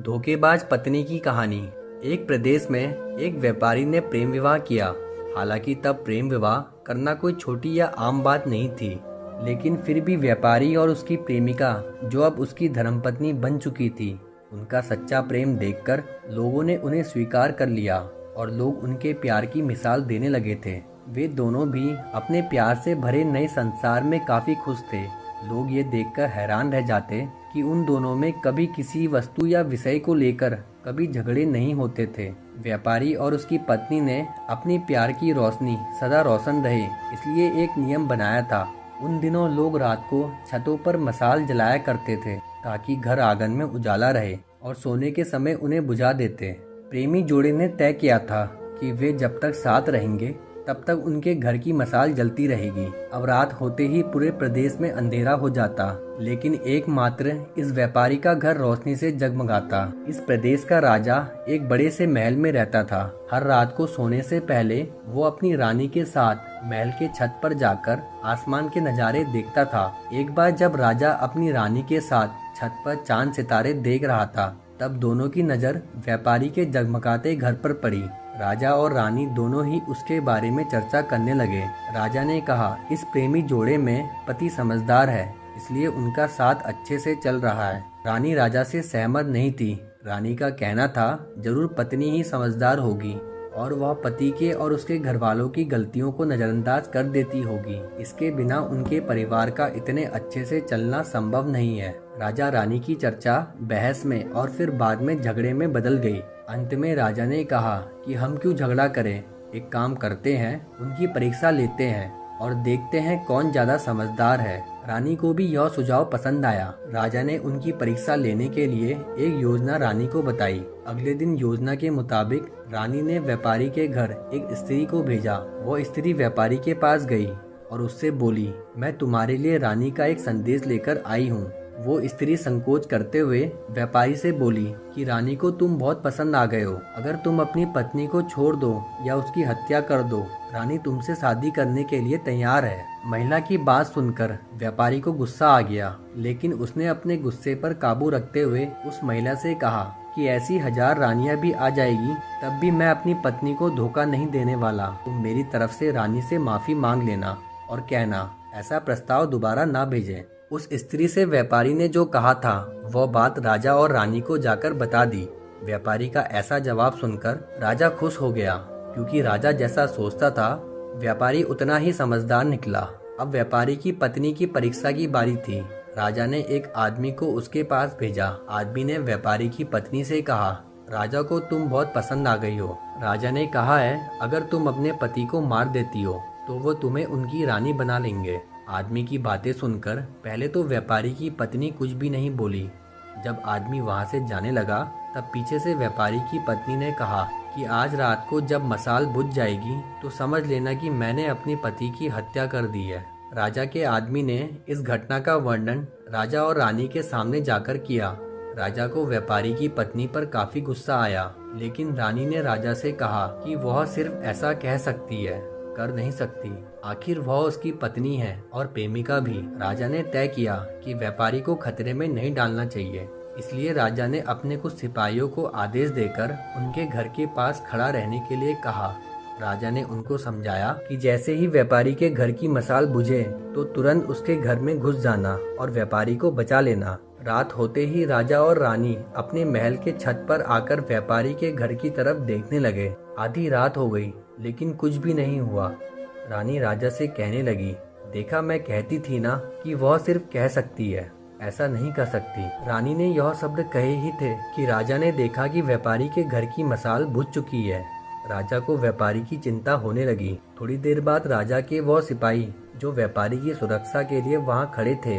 धोखेबाज पत्नी की कहानी। एक प्रदेश में एक व्यापारी ने प्रेम विवाह किया। हालांकि तब प्रेम विवाह करना कोई छोटी या आम बात नहीं थी, लेकिन फिर भी व्यापारी और उसकी प्रेमिका, जो अब उसकी धर्मपत्नी बन चुकी थी, उनका सच्चा प्रेम देखकर लोगों ने उन्हें स्वीकार कर लिया और लोग उनके प्यार की मिसाल देने लगे थे। वे दोनों भी अपने प्यार से भरे नए संसार में काफी खुश थे। लोग ये देखकर हैरान रह जाते कि उन दोनों में कभी किसी वस्तु या विषय को लेकर कभी झगड़े नहीं होते थे। व्यापारी और उसकी पत्नी ने अपनी प्यार की रोशनी सदा रोशन रहे, इसलिए एक नियम बनाया था। उन दिनों लोग रात को छतों पर मशाल जलाया करते थे ताकि घर आंगन में उजाला रहे और सोने के समय उन्हें बुझा देते। प्रेमी जोड़े ने तय किया था कि वे जब तक साथ रहेंगे तब तक उनके घर की मशाल जलती रहेगी। अब रात होते ही पूरे प्रदेश में अंधेरा हो जाता, लेकिन एकमात्र इस व्यापारी का घर रोशनी से जगमगाता। इस प्रदेश का राजा एक बड़े से महल में रहता था। हर रात को सोने से पहले वो अपनी रानी के साथ महल के छत पर जाकर आसमान के नज़ारे देखता था। एक बार जब राजा अपनी रानी के साथ छत पर चांद सितारे देख रहा था, तब दोनों की नज़र व्यापारी के जगमगाते घर पर पड़ी। राजा और रानी दोनों ही उसके बारे में चर्चा करने लगे। राजा ने कहा, इस प्रेमी जोड़े में पति समझदार है, इसलिए उनका साथ अच्छे से चल रहा है। रानी राजा से सहमत नहीं थी। रानी का कहना था, जरूर पत्नी ही समझदार होगी और वह पति के और उसके घर वालों की गलतियों को नजरअंदाज कर देती होगी। इसके बिना उनके परिवार का इतने अच्छे से चलना संभव नहीं है। राजा रानी की चर्चा बहस में और फिर बाद में झगड़े में बदल गई। अंत में राजा ने कहा कि हम क्यों झगड़ा करें, एक काम करते हैं, उनकी परीक्षा लेते हैं और देखते हैं कौन ज्यादा समझदार है। रानी को भी यह सुझाव पसंद आया। राजा ने उनकी परीक्षा लेने के लिए एक योजना रानी को बताई। अगले दिन योजना के मुताबिक रानी ने व्यापारी के घर एक स्त्री को भेजा। वो स्त्री व्यापारी के पास गई और उससे बोली, मैं तुम्हारे लिए रानी का एक संदेश लेकर आई हूँ। वो स्त्री संकोच करते हुए व्यापारी से बोली कि रानी को तुम बहुत पसंद आ गए हो। अगर तुम अपनी पत्नी को छोड़ दो या उसकी हत्या कर दो, रानी तुमसे शादी करने के लिए तैयार है। महिला की बात सुनकर व्यापारी को गुस्सा आ गया, लेकिन उसने अपने गुस्से पर काबू रखते हुए उस महिला से कहा कि ऐसी 1000 रानियां भी आ जाएगी, तब भी मैं अपनी पत्नी को धोखा नहीं देने वाला। तुम मेरी तरफ से रानी से माफी मांग लेना और कहना ऐसा प्रस्ताव दोबारा ना भेजें। उस स्त्री से व्यापारी ने जो कहा था वह बात राजा और रानी को जाकर बता दी। व्यापारी का ऐसा जवाब सुनकर राजा खुश हो गया, क्योंकि राजा जैसा सोचता था व्यापारी उतना ही समझदार निकला। अब व्यापारी की पत्नी की परीक्षा की बारी थी। राजा ने एक आदमी को उसके पास भेजा। आदमी ने व्यापारी की पत्नी से कहा, राजा को तुम बहुत पसंद आ गई हो। राजा ने कहा है, अगर तुम अपने पति को मार देती हो तो वो तुम्हें उनकी रानी बना लेंगे। आदमी की बातें सुनकर पहले तो व्यापारी की पत्नी कुछ भी नहीं बोली। जब आदमी वहां से जाने लगा तब पीछे से व्यापारी की पत्नी ने कहा कि आज रात को जब मशाल बुझ जाएगी तो समझ लेना कि मैंने अपनी पति की हत्या कर दी है। राजा के आदमी ने इस घटना का वर्णन राजा और रानी के सामने जाकर किया। राजा को व्यापारी की पत्नी पर काफी गुस्सा आया, लेकिन रानी ने राजा से कहा कि वह सिर्फ ऐसा कह सकती है, कर नहीं सकती। आखिर वह उसकी पत्नी है और प्रेमिका भी। राजा ने तय किया कि व्यापारी को खतरे में नहीं डालना चाहिए, इसलिए राजा ने अपने कुछ सिपाहियों को आदेश देकर उनके घर के पास खड़ा रहने के लिए कहा। राजा ने उनको समझाया कि जैसे ही व्यापारी के घर की मशाल बुझे तो तुरंत उसके घर में घुस जाना और व्यापारी को बचा लेना। रात होते ही राजा और रानी अपने महल के छत पर आकर व्यापारी के घर की तरफ देखने लगे। आधी रात हो गई, लेकिन कुछ भी नहीं हुआ। रानी राजा से कहने लगी, देखा, मैं कहती थी ना कि वह सिर्फ कह सकती है, ऐसा नहीं कर सकती। रानी ने यह शब्द कहे ही थे कि राजा ने देखा कि व्यापारी के घर की मशाल बुझ चुकी है। राजा को व्यापारी की चिंता होने लगी। थोड़ी देर बाद राजा के वह सिपाही जो व्यापारी की सुरक्षा के लिए वहाँ खड़े थे,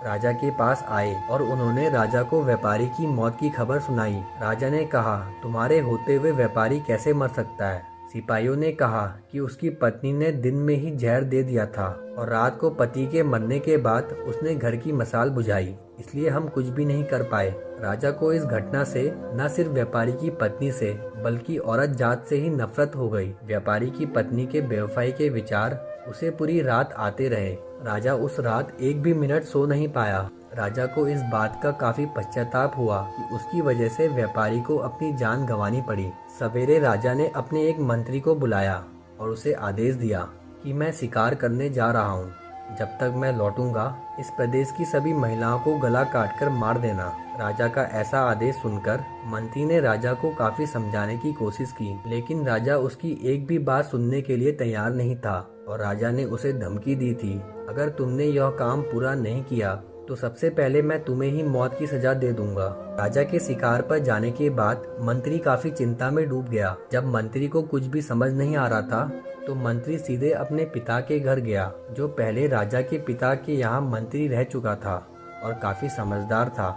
राजा के पास आए और उन्होंने राजा को व्यापारी की मौत की खबर सुनाई। राजा ने कहा, तुम्हारे होते हुए व्यापारी कैसे मर सकता है? सिपाहियों ने कहा कि उसकी पत्नी ने दिन में ही जहर दे दिया था और रात को पति के मरने के बाद उसने घर की मशाल बुझाई, इसलिए हम कुछ भी नहीं कर पाए। राजा को इस घटना से न सिर्फ व्यापारी की पत्नी से बल्कि औरत जात से ही नफरत हो गई। व्यापारी की पत्नी के बेवफाई के विचार उसे पूरी रात आते रहे। राजा उस रात एक भी मिनट सो नहीं पाया। राजा को इस बात का काफी पश्चाताप हुआ कि उसकी वजह से व्यापारी को अपनी जान गंवानी पड़ी। सवेरे राजा ने अपने एक मंत्री को बुलाया और उसे आदेश दिया कि मैं शिकार करने जा रहा हूँ। जब तक मैं लौटूंगा इस प्रदेश की सभी महिलाओं को गला काटकर मार देना। राजा का ऐसा आदेश सुनकर मंत्री ने राजा को काफी समझाने की कोशिश की, लेकिन राजा उसकी एक भी बात सुनने के लिए तैयार नहीं था और राजा ने उसे धमकी दी थी, अगर तुमने यह काम पूरा नहीं किया तो सबसे पहले मैं तुम्हें ही मौत की सजा दे दूंगा। राजा के शिकार पर जाने के बाद मंत्री काफी चिंता में डूब गया। जब मंत्री को कुछ भी समझ नहीं आ रहा था तो मंत्री सीधे अपने पिता के घर गया, जो पहले राजा के पिता के यहाँ मंत्री रह चुका था और काफी समझदार था।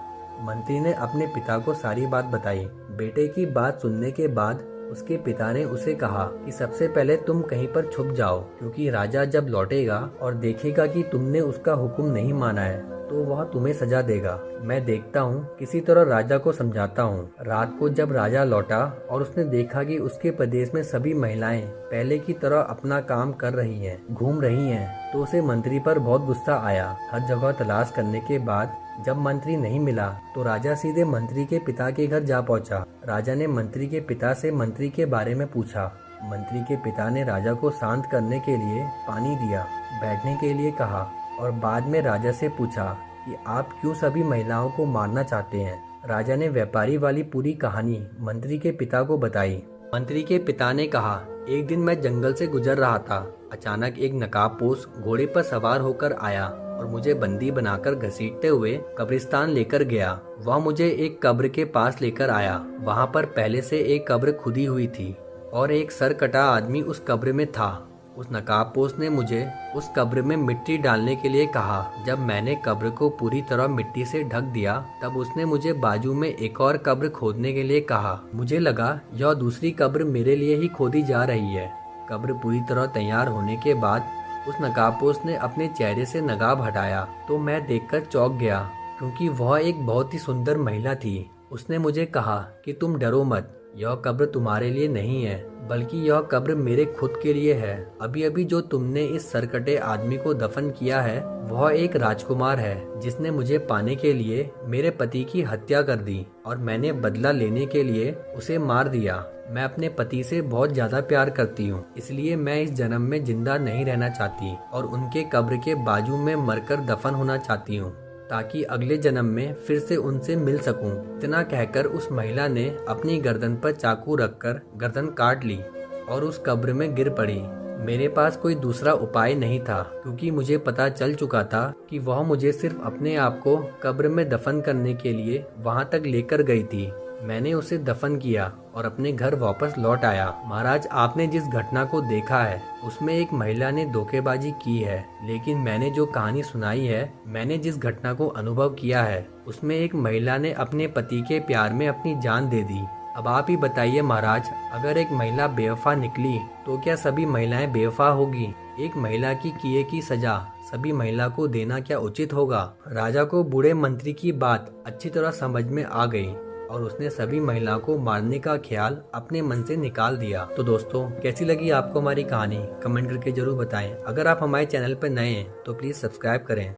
मंत्री ने अपने पिता को सारी बात बताई। बेटे की बात सुनने के बाद उसके पिता ने उसे कहा कि सबसे पहले तुम कहीं पर छुप जाओ, क्योंकि राजा जब लौटेगा और देखेगा कि तुमने उसका हुक्म नहीं माना है तो वह तुम्हें सजा देगा। मैं देखता हूँ किसी तरह राजा को समझाता हूँ। रात को जब राजा लौटा और उसने देखा कि उसके प्रदेश में सभी महिलाएं पहले की तरह अपना काम कर रही हैं, घूम रही हैं, तो उसे मंत्री पर बहुत गुस्सा आया। हर जगह तलाश करने के बाद जब मंत्री नहीं मिला तो राजा सीधे मंत्री के पिता के घर जा पहुंचा। राजा ने मंत्री के पिता से मंत्री के बारे में पूछा। मंत्री के पिता ने राजा को शांत करने के लिए पानी दिया, बैठने के लिए कहा और बाद में राजा से पूछा कि आप क्यों सभी महिलाओं को मारना चाहते हैं। राजा ने व्यापारी वाली पूरी कहानी मंत्री के पिता को बताई। मंत्री के पिता ने कहा, एक दिन मैं जंगल से गुजर रहा था। अचानक एक नकाबपोश घोड़े पर सवार होकर आया और मुझे बंदी बनाकर घसीटते हुए कब्रिस्तान लेकर गया। वह मुझे एक कब्र के पास लेकर आया। वहाँ पर पहले से एक कब्र खुदी हुई थी और एक सर कटा आदमी उस कब्र में था। उस नकाबपोश ने मुझे उस कब्र में मिट्टी डालने के लिए कहा। जब मैंने कब्र को पूरी तरह मिट्टी से ढक दिया तब उसने मुझे बाजू में एक और कब्र खोदने के लिए कहा। मुझे लगा यह दूसरी कब्र मेरे लिए ही खोदी जा रही है। कब्र पूरी तरह तैयार होने के बाद उस नकाबपोश ने अपने चेहरे से नकाब हटाया तो मैं देखकर चौंक गया, क्योंकि वह एक बहुत ही सुंदर महिला थी। उसने मुझे कहा कि तुम डरो मत, यह कब्र तुम्हारे लिए नहीं है बल्कि यह कब्र मेरे खुद के लिए है। अभी अभी जो तुमने इस सरकटे आदमी को दफन किया है वह एक राजकुमार है, जिसने मुझे पाने के लिए मेरे पति की हत्या कर दी और मैंने बदला लेने के लिए उसे मार दिया। मैं अपने पति से बहुत ज्यादा प्यार करती हूँ, इसलिए मैं इस जन्म में जिंदा नहीं रहना चाहती और उनके कब्र के बाजू में मरकर दफन होना चाहती हूँ, ताकि अगले जन्म में फिर से उनसे मिल सकूं। इतना कहकर उस महिला ने अपनी गर्दन पर चाकू रखकर गर्दन काट ली और उस कब्र में गिर पड़ी। मेरे पास कोई दूसरा उपाय नहीं था, क्योंकि मुझे पता चल चुका था कि वह मुझे सिर्फ अपने आप को कब्र में दफन करने के लिए वहां तक लेकर गई थी। मैंने उसे दफन किया और अपने घर वापस लौट आया। महाराज, आपने जिस घटना को देखा है उसमें एक महिला ने धोखेबाजी की है, लेकिन मैंने जो कहानी सुनाई है, मैंने जिस घटना को अनुभव किया है, उसमें एक महिला ने अपने पति के प्यार में अपनी जान दे दी। अब आप ही बताइए महाराज, अगर एक महिला बेवफा निकली तो क्या सभी महिलाएं बेवफा होगी? एक महिला की किए की सजा सभी महिला को देना क्या उचित होगा? राजा को बूढ़े मंत्री की बात अच्छी तरह समझ में आ गई और उसने सभी महिलाओं को मारने का ख्याल अपने मन से निकाल दिया। तो दोस्तों, कैसी लगी आपको हमारी कहानी? कमेंट करके जरूर बताएं। अगर आप हमारे चैनल पर नए हैं तो प्लीज सब्सक्राइब करें।